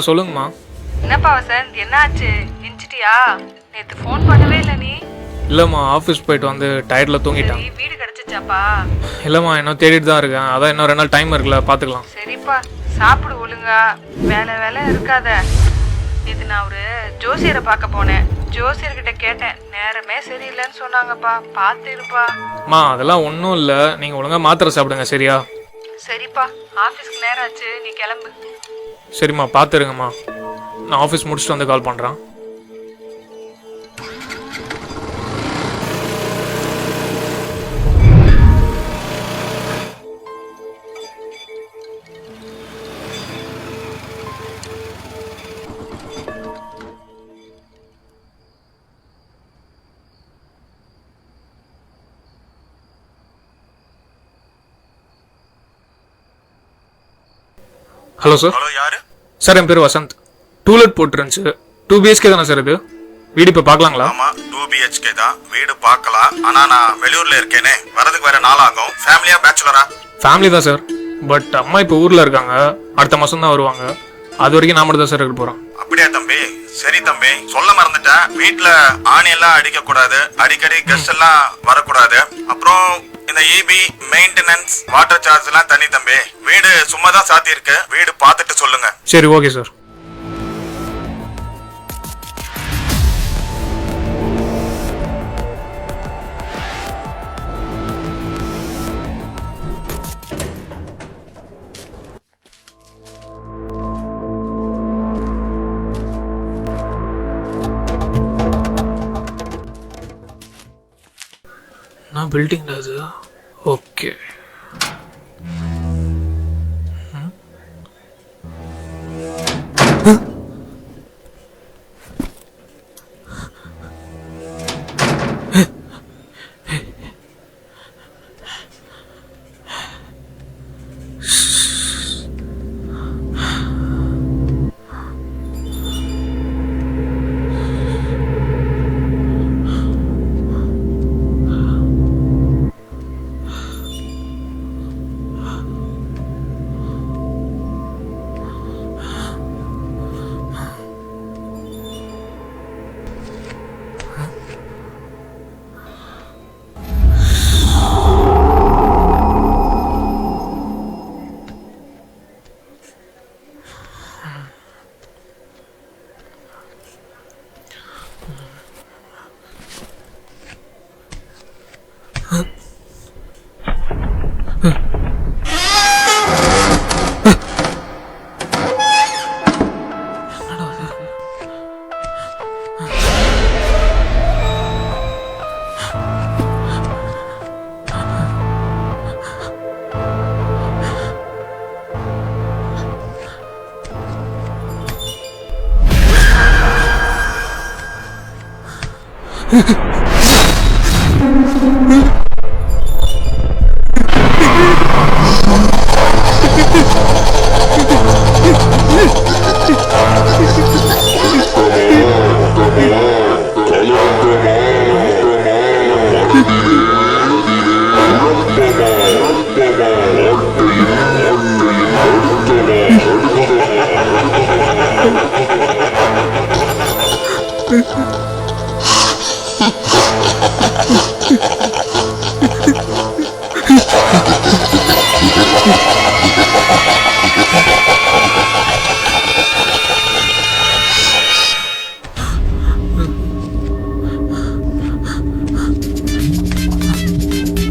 சொல்லுங்கம்மா. என்னப்பா வசந்த், என்னாச்சு? நின்ச்சிட்டியா? நேற்று ஃபோன் பண்ணவே இல்லை நீ. இல்லைம்மா, ஆஃபீஸ் போயிட்டு வந்து டயர்டில் தூங்கிட்டேன். வீடு கிடச்சிச்சாப்பா? இல்லைம்மா, இன்னும் தேடிட்டு தான் இருக்கேன். அதான் இன்னும் 2 நாள் டைம் இருக்குல்ல, பார்த்துக்கலாம். சரிப்பா, சாப்பிடு ஒழுங்கா. வேலை இருக்காத. இது நான் ஒரு ஜோசியரை பார்க்க போனேன். ஜோசியர்கிட்ட கேட்டேன், நேரமே சரியில்லைன்னு சொன்னாங்கப்பா. பார்த்து இருப்பா. அம்மா, அதெல்லாம் ஒன்றும் இல்லை. நீங்கள் ஒழுங்காக மாத்திரை சாப்பிடுங்க, சரியா? சரிப்பா, ஆஃபீஸ்க்கு நேரம் ஆச்சு, நீ கிளம்பு. சரிம்மா, பார்த்துருங்கம்மா. நான் ஆஃபீஸ் முடிச்சுட்டு வந்து கால் பண்ணுறேன். Hello sir. ஹலோ, யாரு சார்? என் பேர் வசந்த். டூலெட் போட்டுருந்துச்சு. 2 BHK தானே சார் இது? வீடு இப்போ பார்க்கலாங்களா? ஆமா, 2 BHK தான். வீடு பார்க்கலாம். ஆனா நான் வெளியூர்ல இருக்கேனே, வரதுக்கு வேற நாள் ஆகும். ஃபேமிலியா பேச்சுலரா? ஃபேமிலி தான் சார். பட் அம்மா இப்போ ஊரில் இருக்காங்க. அடுத்த மாதம் தான் வருவாங்க. அது வரைக்கும் நான் மட்டும் தான் சார் இருக்க போகிறேன். அப்படியா தம்பி? சரி தம்பி, சொல்ல மறந்துட்டேன். வீட்டுல ஆணி எல்லாம் அடிக்க கூடாது, அடிக்கடி கெஸ்ட் எல்லாம் வரக்கூடாது. அப்புறம் இந்த இபி மெயின்டெனன்ஸ் வாட்டர் சார்ஜ் எல்லாம் தனி தம்பி. வீடு சும்மா தான் சாத்தி இருக்கு. வீடு பார்த்துட்டு சொல்லுங்க. சரி, ஓகே சார். நான் பில்டிங் அது. ஓகே.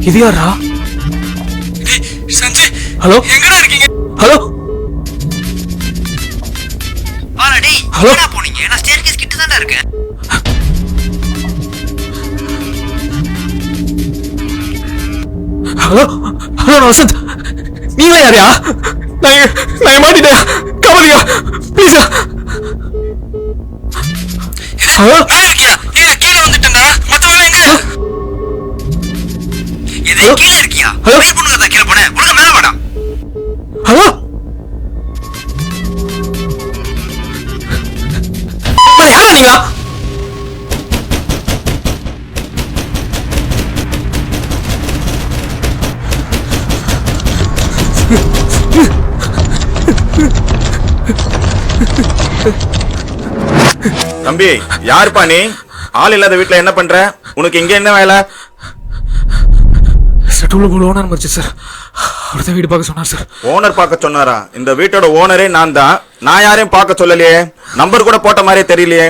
இது யாரா? சஞ்சய், ஹலோ, எங்கடா இருக்கீங்க? ஹலோ, வாடா டேய். ஹலோ. எங்கடா போனீங்க? நான் ஸ்டேர்கேஸ் கிட்ட தான்டா இருக்கேன். ஹலோ, ஹலோ வசந்த், நீங்களே யாரையா? நான் மாட்டிட்டேன், காவலியா ப்ளீஸா. ஹலோ, மேல இருக்கியா? கீழே வந்துட்டேன்டா. மத்தவங்க எங்க? எதை கீழே இருக்கியா? ஹலோ. வெயிட் பண்ணுங்க, கீழே போனேன். ஒழுங்கா மேல வாடா. ஹலோ, யாரா நீங்க? Ha ha ha. தம்பி யாருப்பா நீ? ஆள் இல்லாத வீட்டுல என்ன பண்ற? உனக்கு இங்க என்ன வேலை? செட்டுள்ள ஓனர் மறிச்சு சார், அடுத்த வீடு பார்க்க சொன்னார் சார். ஓனர் பார்க்க சொன்னாரா? இந்த வீட்டோட ஓனரே நான் தான். நான் யாரையும் பார்க்க சொல்லலையே. நம்பர் கூட போட்ட மாதிரியே தெரியலையே.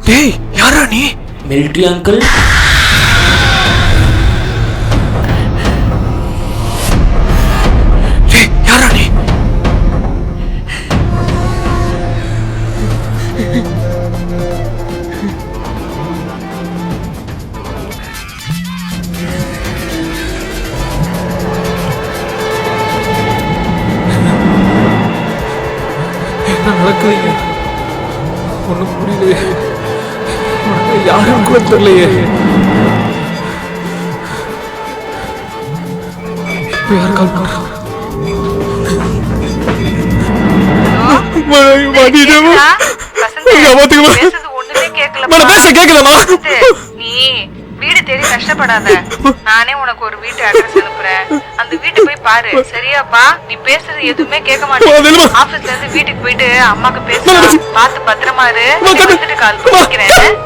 டேய் யாரா நீ? Military uncle. டேய் யாரா நீ? என்ன நடக்குதுங்க? ஒன்றும் புரியலையே. யாரும் கூட தெரியலையே. இப்போ யார் கால் பண்றாங்க? கேக்குதா? வசந்த், பேசுறது ஒண்ணுமே கேட்கலப்பா. நீ வீடு தேடி கஷ்டப்படாத. நானே உனக்கு ஒரு வீட்டு அட்ரஸ் அனுப்புறேன். அந்த வீட்டு போய் பாரு. சரியாப்பா? நீ பேசுறது எதுவுமே கேட்க மாட்டேன். ஆபீஸ்ல இருந்து வீட்டுக்கு போயிட்டு அம்மாக்கு பேசலாம். பார்த்து பத்திரமா இரு. வந்துட்டு கால் பண்ணிக்கிறேன்.